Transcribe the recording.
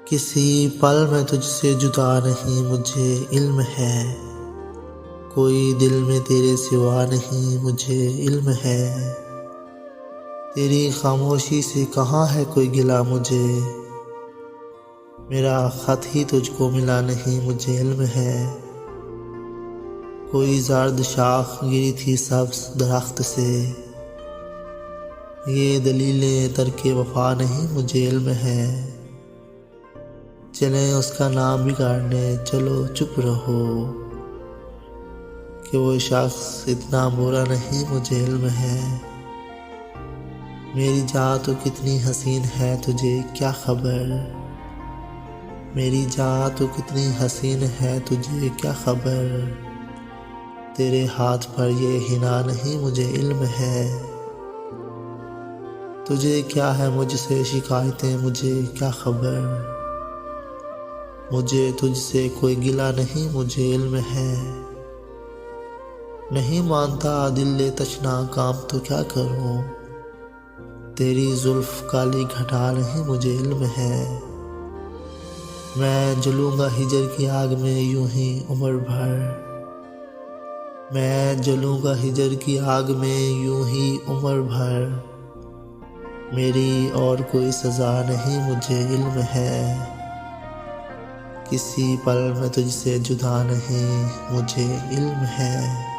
किसी पल में तुझसे जुदा नहीं मुझे इल्म है। कोई दिल में तेरे सिवा नहीं मुझे इल्म है। तेरी खामोशी से कहाँ है कोई गिला मुझे। मेरा खत ही तुझको मिला नहीं मुझे इल्म है। कोई जर्द शाख गिरी थी सब्ज दरख्त से। ये दलीलें तरके वफा नहीं मुझे इल्म है। चलें उसका नाम बिगाड़ने चलो चुप रहो कि वो शख्स इतना बुरा नहीं मुझे इल्म है। मेरी जान तो कितनी हसीन है तुझे क्या खबर। मेरी जान तो कितनी हसीन है तुझे क्या खबर। तेरे हाथ पर ये हिना नहीं मुझे इल्म है। तुझे क्या है मुझसे शिकायतें मुझे क्या खबर। मुझे तुझसे कोई गिला नहीं मुझे इल्म है। नहीं मानता दिल तशना काम तो क्या करूं। तेरी जुल्फ काली घटा नहीं मुझे इल्म है। मैं जलूंगा हिजर की आग में यूं ही उम्र भर। मैं जलूंगा हिजर की आग में यूं ही उम्र भर। मेरी और कोई सजा नहीं मुझे इल्म है। किसी पल में तुझसे जुदा नहीं मुझे इल्म है।